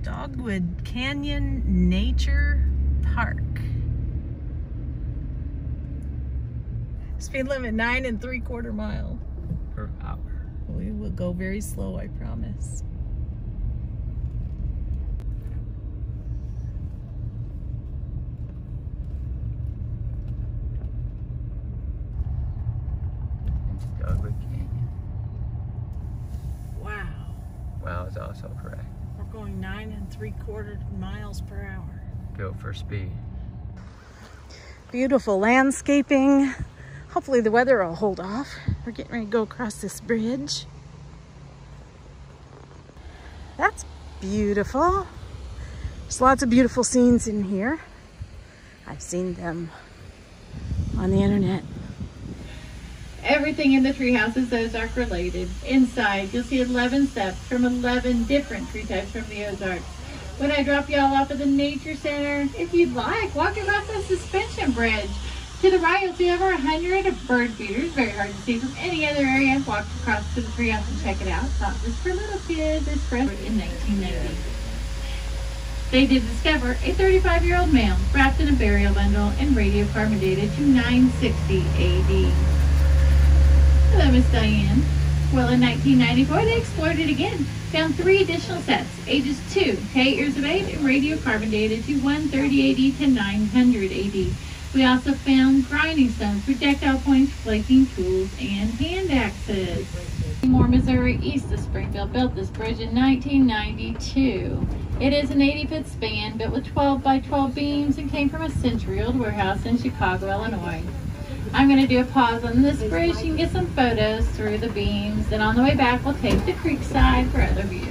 Dogwood Canyon Nature Park. Speed limit 9 3/4 miles per hour. We will go very slow, I promise. Dogwood Canyon. Wow. Wow is also correct. We're going 9 3/4 miles per hour. Go for speed. Beautiful landscaping. Hopefully the weather will hold off. We're getting ready to go across this bridge. That's beautiful. There's lots of beautiful scenes in here. I've seen them on the internet. Everything in the treehouse is Ozark related. Inside, you'll see 11 steps from 11 different tree types from the Ozarks. When I drop y'all off at the Nature Center, if you'd like, walk across the suspension bridge. To the right, you'll see over 100 bird feeders, very hard to see from any other area. Walk across to the treehouse and check it out. It's not just for little kids, it's for in 1990. They did discover a 35-year-old male wrapped in a burial bundle and radiocarbon dated to 960 AD. Hello, Miss Diane. Well, in 1994, they explored it again. Found 3 additional sets, ages 2 to 8 years of age, and radiocarbon dated to 130 AD to 900 AD. We also found grinding stones, projectile points, flaking tools, and hand axes. Seymour, Missouri, east of Springfield, built this bridge in 1992. It is an 80-foot span, built with 12 by 12 beams, and came from a century-old warehouse in Chicago, Illinois. I'm going to do a pause on this bridge. You can get some photos through the beams. Then on the way back, we'll take the creek side for other views.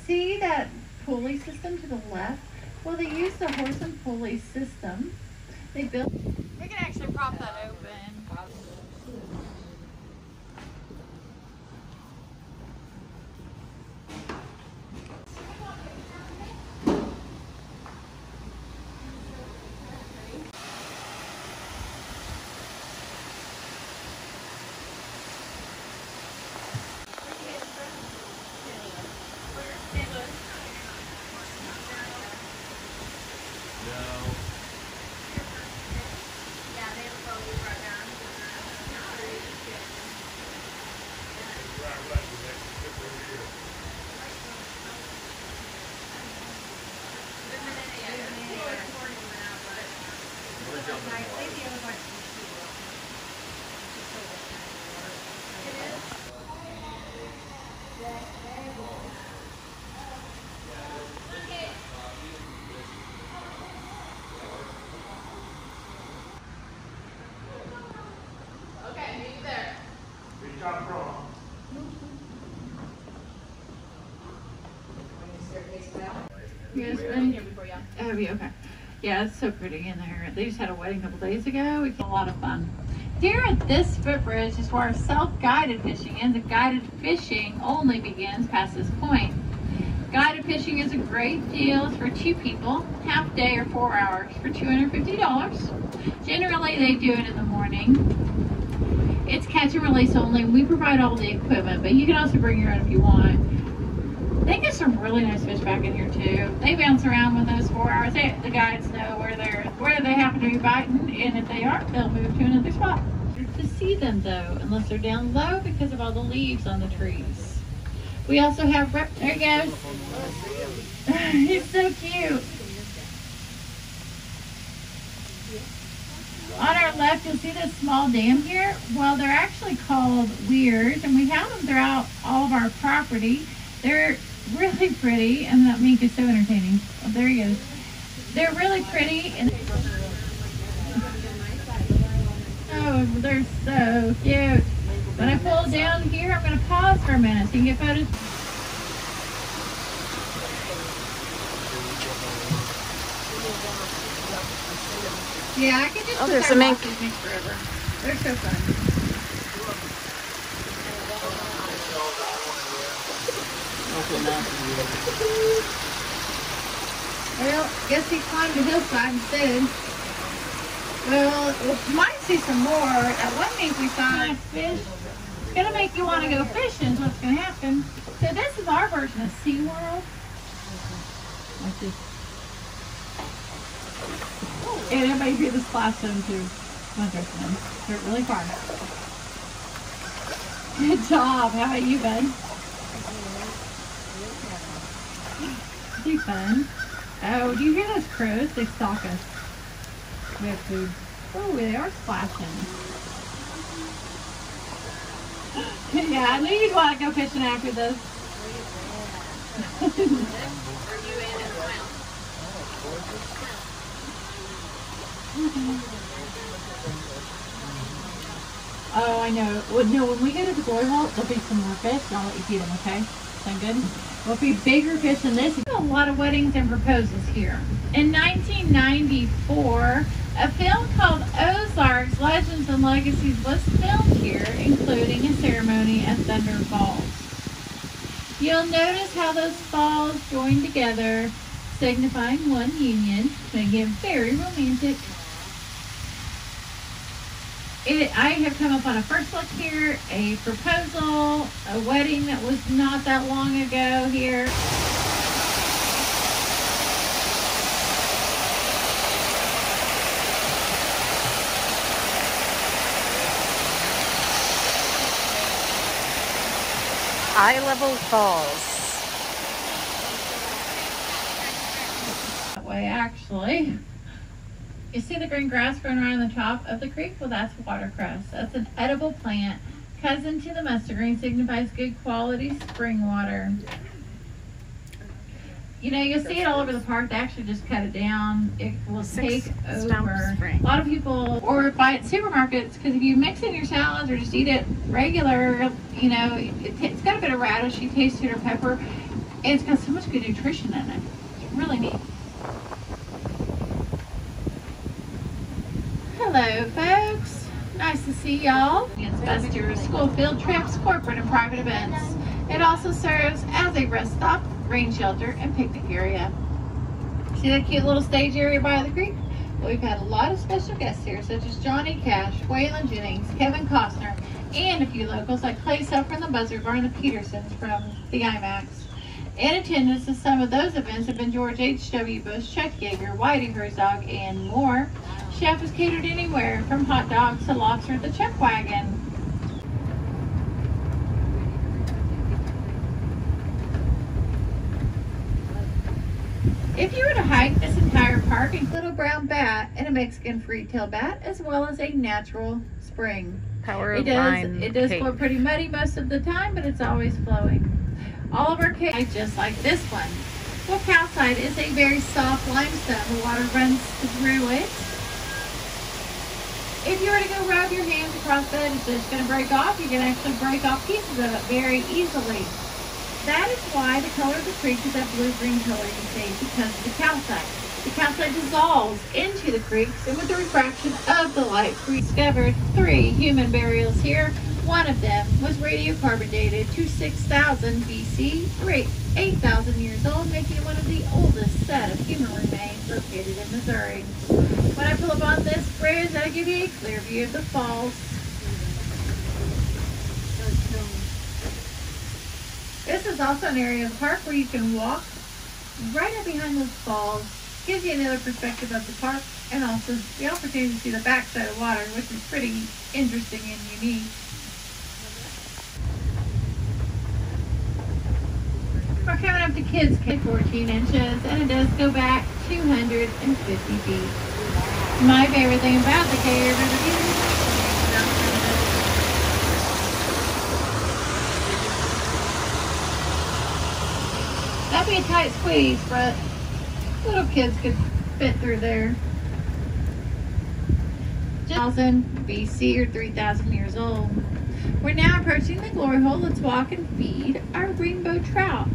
See that pulley system to the left? Well, they used the horse and pulley system. They built. We can actually prop that open. Yes, okay. Yeah, it's so pretty in there. They just had a wedding a couple days ago. We had a lot of fun. Here at this footbridge is where our self-guided fishing ends. The guided fishing only begins past this point. Guided fishing is a great deal. It's for 2 people, half day or 4 hours for $250. Generally, they do it in the morning. It's catch and release only. We provide all the equipment, but you can also bring your own if you want. They get some really nice fish back in here too. They bounce around with those 4 hours. The guides know where they happen to be biting, and if they aren't, they'll move to another spot. To see them though, unless they're down low because of all the leaves on the trees. We also have there he goes. He's so cute. On our left, you'll see this small dam here. Well, they're actually called weirs, and we have them throughout all of our property. They're really pretty, and that mink is so entertaining. Oh, there he goes. They're really pretty, and oh, they're so cute. When I pull down here, I'm going to pause for a minute so you can get photos. Yeah, I can just oh, there's a mink. Forever. They're so fun. Well, guess he climbed the hillside instead. Well, we might see some more. At one means we saw nice fish. It's gonna make you want to go fishing is what's gonna happen. So this is our version of SeaWorld. Like this. And everybody hear the splash zone too. Come on, Justin. They're really far. Good job. How about you, bud? Too fun. Oh, do you hear those crows? They stalk us. We have food. Oh, they are splashing. Yeah, I knew you'd want to go fishing after this. Oh, I know. Well, no, when we go to the glory hole, there'll be some more fish, and I'll let you feed them, okay? Sound good? There'll be bigger fish than this. A lot of weddings and proposals here. In 1994, a film called Ozarks Legends and Legacies was filmed here, including a ceremony at Thunder Falls. You'll notice how those falls join together, signifying one union, making it very romantic. I have come up on a first look here, a proposal, a wedding that was not that long ago here. Eye level falls. That way, actually. You see the green grass growing around the top of the creek? Well, that's watercress. That's an edible plant. Cousin to the mustard green, signifies good quality spring water. You know, you'll see it all over the park. They actually just cut it down. It will take over. A lot of people, or buy it at supermarkets, because if you mix it in your salads or just eat it regular, you know, it's got a bit of radishy taste to it or pepper. And it's got so much good nutrition in it. It's really neat. Hello, folks. Nice to see y'all. It's best your school field trips, corporate and private events. It also serves as a rest stop, rain shelter, and picnic area. See that cute little stage area by the creek? Well, we've had a lot of special guests here, such as Johnny Cash, Waylon Jennings, Kevin Costner, and a few locals like Clay Suffer and the Buzzard Bar and the Petersons from the IMAX. In attendance at some of those events have been George H.W. Bush, Chuck Yeager, Whitey Herzog, and more. Chef is catered anywhere from hot dogs to lobster at the Chuck Wagon. If you were to hike this entire park, a little brown bat and a Mexican free-tail bat, as well as a natural spring. It does flow pretty muddy most of the time, but it's always flowing. All of our caves, just like this one. Well, calcite is a very soft limestone. The water runs through it. If you were to go rub your hands across that, it's just going to break off. You can actually break off pieces of it very easily. That is why the color of the creek is that blue-green color you see, because of the calcite. The calcite dissolves into the creeks, and with the refraction of the light, we discovered 3 human burials here. One of them was radiocarbon dated to 6,000 BC, or 8,000 years old, making it one of the oldest set of human remains located in Missouri. When I pull up on this bridge, I'll give you a clear view of the falls. This is also an area of the park where you can walk right up behind those falls. Gives you another perspective of the park, and also the opportunity to see the backside of water, which is pretty interesting and unique. We're coming up to Kids Cave, 14 inches, and it does go back 250 feet. My favorite thing about the cave are the views. That'd be a tight squeeze, but little kids could fit through there. 1000 BC or 3,000 years old. We're now approaching the glory hole. Let's walk and feed our rainbow trout.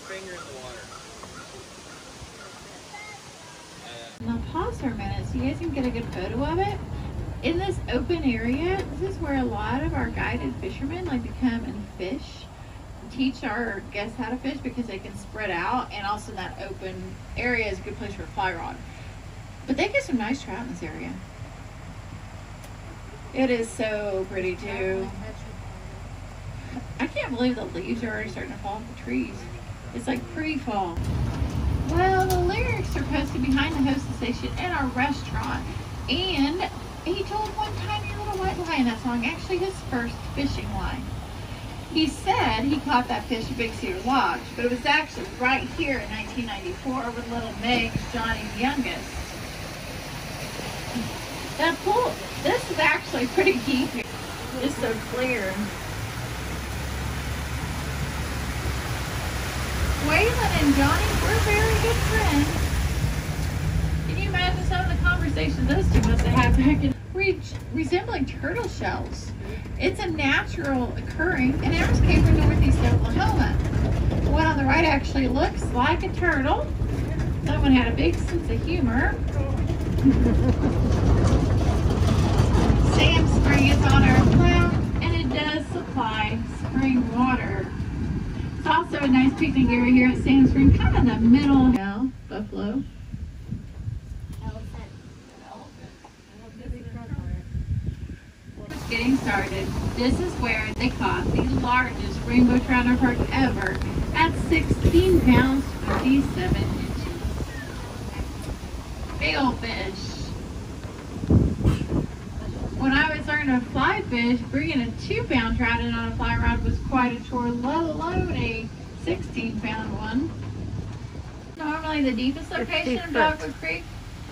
Finger in the water. Now pause for a minute so you guys can get a good photo of it. In this open area, this is where a lot of our guided fishermen like to come and fish, teach our guests how to fish because they can spread out, and also that open area is a good place for a fly rod. But they get some nice trout in this area. It is so pretty too. I can't believe the leaves are already starting to fall off the trees. It's like pre-fall. Well, the lyrics are posted behind the hostess station in our restaurant. And he told one tiny little white lie in that song, actually his first fishing line. He said he caught that fish at Big Cedar Lodge, but it was actually right here in 1994 with little Meg, Johnny's youngest. That pool, this is actually pretty deep here. It's so clear. Waylon and Johnny were very good friends. Can you imagine some of the conversations those two must have had back in resembling turtle shells? It's a natural occurring and ours came from northeast Oklahoma. The one on the right actually looks like a turtle. Someone had a big sense of humor. Sam Spring is on our plow and it does supply spring water. It's also a nice picnic area here at Sam Spring, kind of in the middle. Yeah, buffalo. Just getting started. This is where they caught the largest rainbow trout in our park ever at 16 pounds, 57 inches. Big old fish. When I was learning to fly fish, bringing a 2-pound trout in on a fly rod was quite a chore, let alone a 16-pound one. Normally the deepest location of Dogwood Creek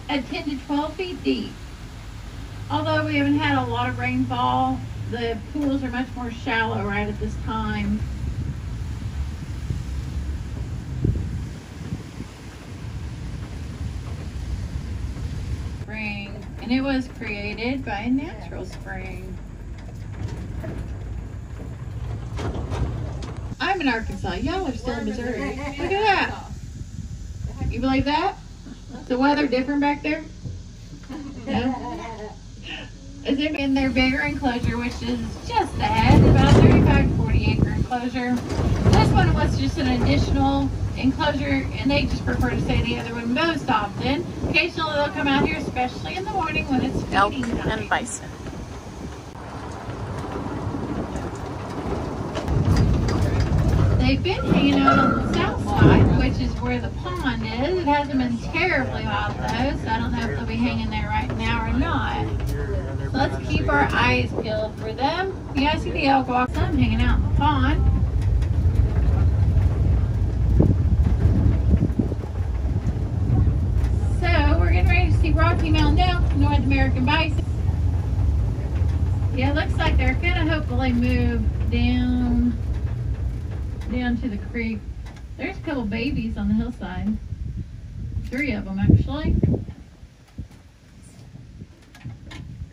at 10 to 12 feet deep. Although we haven't had a lot of rainfall, the pools are much more shallow right at this time. And it was created by a natural spring. I'm in Arkansas. Y'all are still in Missouri. Look at that. You believe that? Is the weather different back there? No? Is it in their bigger enclosure, which is just ahead, about 35 to 40 acre enclosure. This one was just an additional enclosure, and they just prefer to stay in the other one most often. Occasionally they'll come out here, especially in the morning when it's feeding time. Elk and bison. They've been hanging out on the south side, which is where the pond is. It hasn't been terribly hot though, so I don't know if they'll be hanging there right now or not. So let's keep our eyes peeled for them. You guys see the elk walk, some hanging out in the pond. So we're getting ready to see Rocky Mountain elk, North American bison. Yeah, it looks like they're gonna hopefully move down down to the creek. There's a couple babies on the hillside. 3 of them, actually.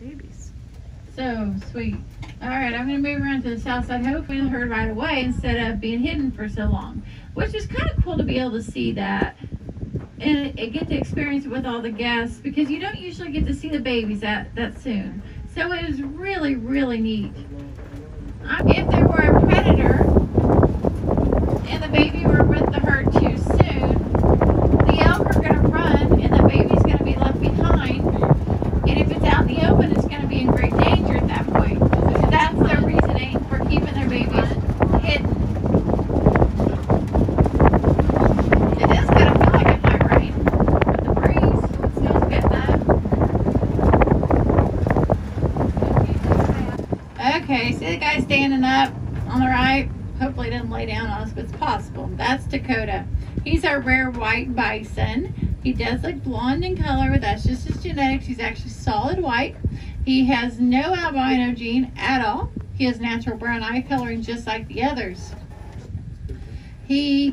Babies. So sweet. All right, I'm going to move around to the south side. Hopefully the herd right away instead of being hidden for so long. Which is kind of cool to be able to see that. And get to experience it with all the guests. Because you don't usually get to see the babies that soon. So it is really, really neat. If there were a predator and the baby were with the herd too soon, the elk are going to run and the baby's going to be left behind. And if it's out in the open, it's going to be in great danger at that point. So that's their reasoning for keeping their babies hidden. It is going to feel like it might rain with the breeze. It feels good though. Okay, see the guy standing up on the right? Hopefully he doesn't lay down on us, but it's possible. That's Dakota. He's our rare white bison. He does look blonde in color, but that's just his genetics. He's actually solid white. He has no albino gene at all. He has natural brown eye coloring just like the others. He's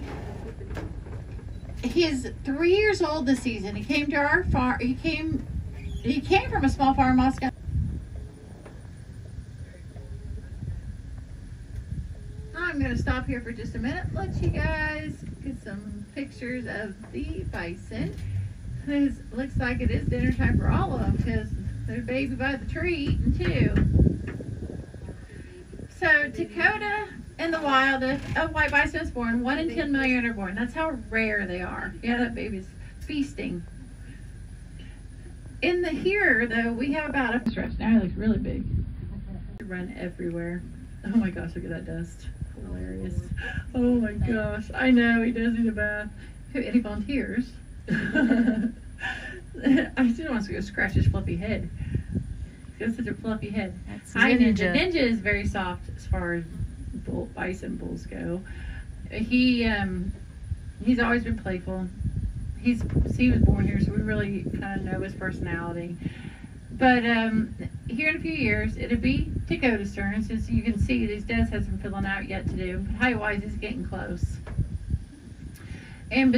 3 years old this season. He came to our farm. He came from a small farm, Moscow. I'm going to stop here for just a minute, let you guys get some pictures of the bison. It looks like it is dinner time for all of them because there's a baby by the tree eating too. So Dakota in the wild, a white bison is born, 1 in 10 million are born. That's how rare they are. Yeah, that baby's feasting. In the here though, we have about a stretch. Now it looks really big. Run everywhere. Oh my gosh, look at that dust. Hilarious. Oh my gosh. I know, he does need a bath. Any volunteers? I still want to go scratch his fluffy head. He has such a fluffy head. That's Ninja. Ninja is very soft as far as bison bulls go. He's always been playful. He was born here, so we really kind of know his personality. But here in a few years, it'll be Dakota's turn. Since you can see, these dads have some filling out yet to do. But height-wise, he's getting close. And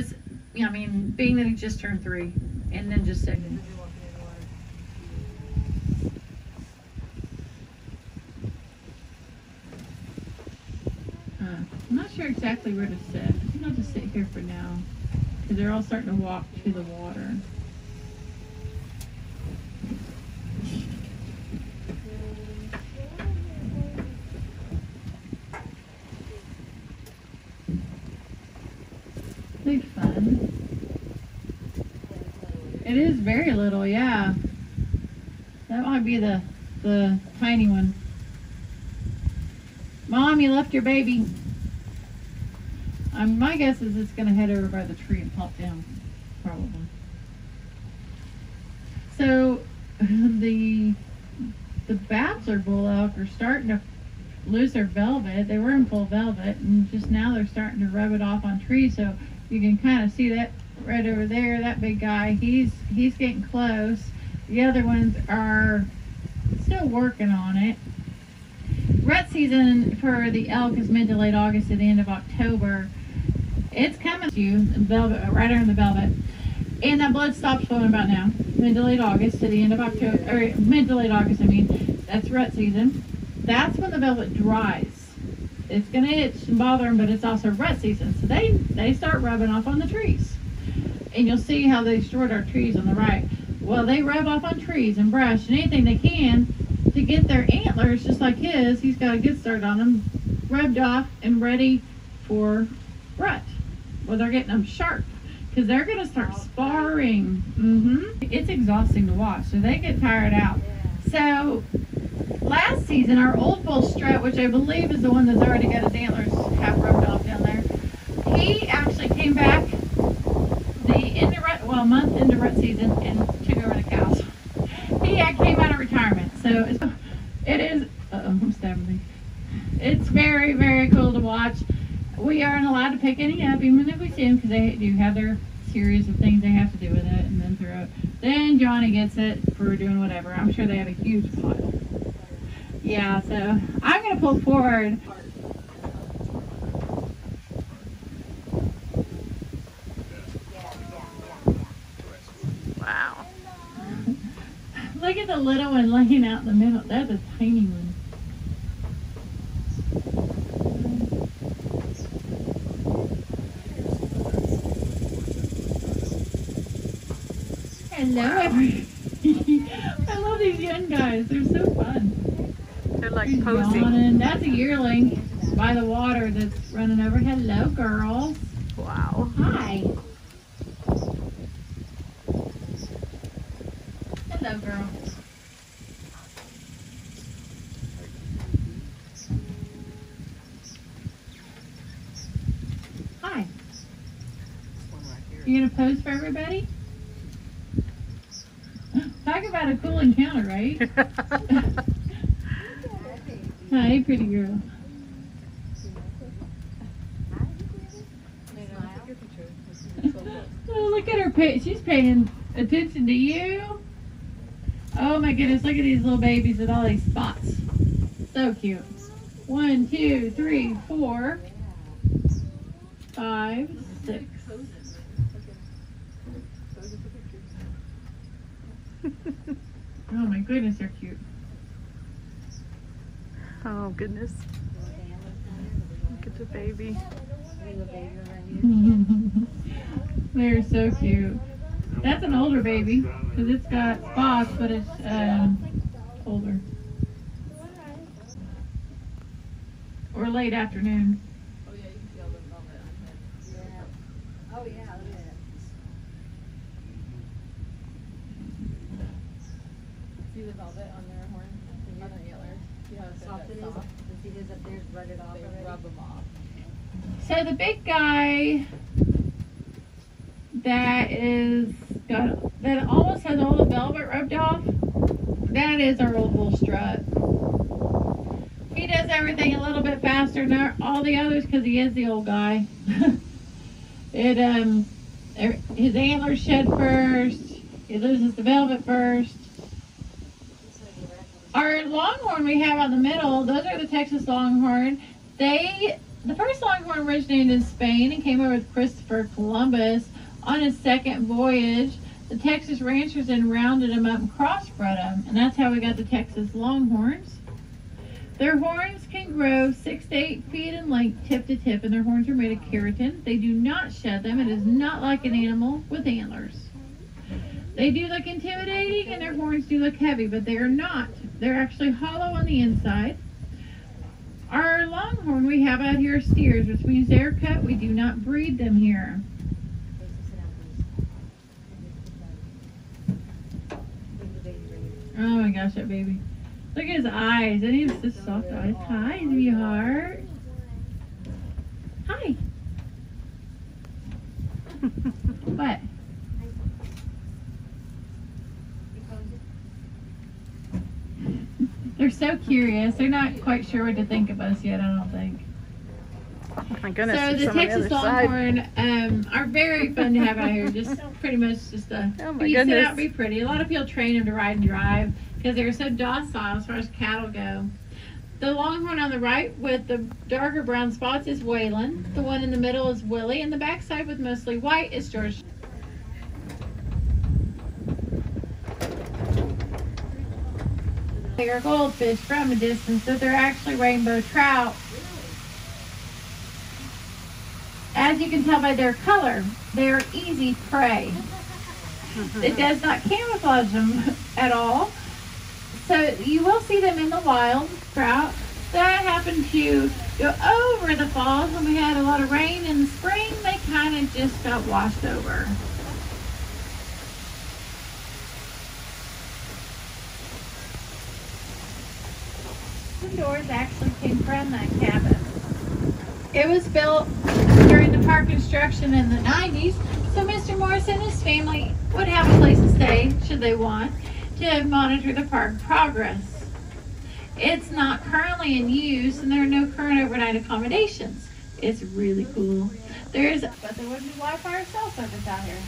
being that he just turned 3, and then just 6. I'm not sure exactly where to sit. I think I'll just sit here for now, because they're all starting to walk to the water. Big fun. It is very little, yeah. That might be the tiny one. Mom, you left your baby. My guess is it's going to head over by the tree and pop down, probably. So the bachelor bull elk are starting to lose their velvet. They were in full velvet, and just now they're starting to rub it off on trees. So you can kind of see that right over there, that big guy. He's getting close. The other ones are still working on it. Rut season for the elk is mid to late August to the end of October. It's coming to you, velvet, right around the velvet. And that blood stops flowing about now. Mid to late August to the end of October, or mid to late August, I mean. That's rut season. That's when the velvet dries. It's going to itch and bother them, but it's also rut season. So they start rubbing off on the trees. And you'll see how they destroyed our trees on the right. Well, they rub off on trees and brush and anything they can to get their antlers, just like he's got a good start on them, rubbed off and ready for rut. Well, they're getting them sharp because they're going to start sparring. It's exhausting to watch, so they get tired out. So last season, our old bull Strut, which I believe is the one that's already got his antlers half rubbed off down there, he actually came back a month into rut season and took over the cows. He came out of retirement, so it is. I'm stabbing me. It's very, very cool to watch. We aren't allowed to pick any up, even if we see them, because they do have their series of things they have to do with it, and then throw it. Then Johnny gets it for doing whatever. I'm sure they have a huge pile. Yeah, so I'm going to pull forward. a little one laying out in the middle. That's a tiny one. Hello, everybody. I love these young guys. They're so fun. They're like He's posing. yawning. That's a yearling by the water that's running over. Hello, girls. Wow. Hi. Hello, girl. Hi. You gonna pose for everybody? Talk about a cool encounter, right? Hi, pretty girl. Oh, look at her. She's paying attention to you. Oh my goodness, look at these little babies with all these spots. So cute. 1, 2, 3, 4, 5, 6. Oh my goodness, they're cute. Oh goodness. Look at the baby. They're so cute. That's an older baby because it's got spots, but it's older. Or late afternoon. Oh yeah, you can see all the velvet on him. Yeah. Oh yeah, look at it. See the velvet on their horn? On their antlers? See how it's soft it is? The see this up there, rub it off. They rub them off. So the big guy that almost has all the velvet rubbed off, that is our old bull strut. He does everything a little bit faster than all the others because he is the old guy. His antlers shed first. He loses the velvet first. Our longhorn we have out in the middle, those are the Texas Longhorn. The first Longhorn originated in Spain and came over with Christopher Columbus on his second voyage. The Texas ranchers then rounded them up and crossbred them, and that's how we got the Texas Longhorns. Their horns can grow 6 to 8 feet in length, tip to tip, and their horns are made of keratin. They do not shed them. It is not like an animal with antlers. They do look intimidating, and their horns do look heavy, but they are not. They're actually hollow on the inside. Our Longhorn we have out here are steers, which means they're cut. We do not breed them here. Oh my gosh, that baby. Look at his eyes. And he has such soft eyes. Hi, sweetheart. Hi. What? They're so curious. They're not quite sure what to think of us yet, I don't think. Oh my goodness. So the Texas Longhorn are very fun to have out here. Just pretty much just a Oh my be sit goodness. out, be pretty. A lot of people train them to ride and drive because they're so docile as far as cattle go. The Longhorn on the right with the darker brown spots is Waylon. The one in the middle is Willie, and the backside with mostly white is George. They are goldfish from a distance, but they're actually rainbow trout. As you can tell by their color, they are easy prey. It does not camouflage them at all. So you will see them in the wild trout. That happened to go over the falls when we had a lot of rain in the spring. They kind of just got washed over. The doors actually came from that cabin. It was built during the park construction in the 90s, so Mr. Morris and his family would have a place to stay, should they want, to monitor the park progress. It's not currently in use, and there are no current overnight accommodations. It's really cool. But there wouldn't be Wi-Fi or cell service out here.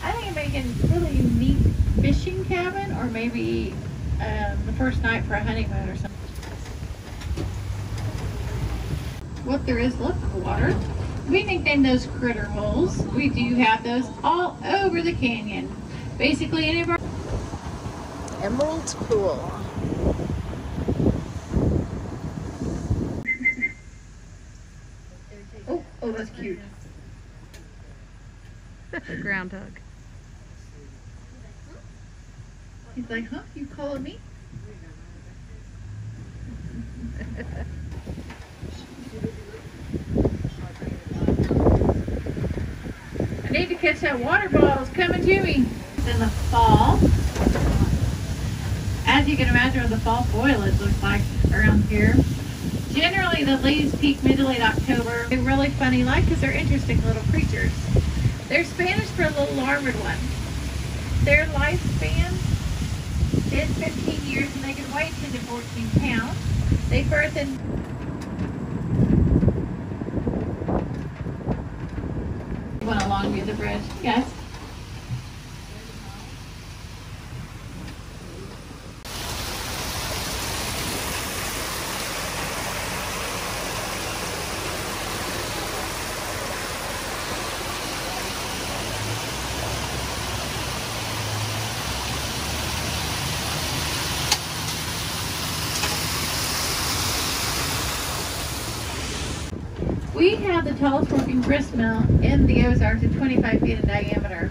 I think it'd make a really unique fishing cabin, or maybe the first night for a honeymoon or something. What there is left of the water, we nicknamed those critter holes. We do have those all over the canyon. Basically, any of our Emerald Pool. Oh, that's cute. Groundhog. He's like, huh? You calling me? I need to catch that water bottle. It's coming to me. In the fall, as you can imagine with the fall foliage looks like around here. Generally, the leaves peak mid to late October. They're really funny like because they're interesting little creatures. They're Spanish for a little armored one. Their lifespan is 15 years and they can weigh 10 to 14 pounds. They birth in went along with the bridge. Yes. We have the tallest working grist mill in the Ozarks at 25 feet in diameter.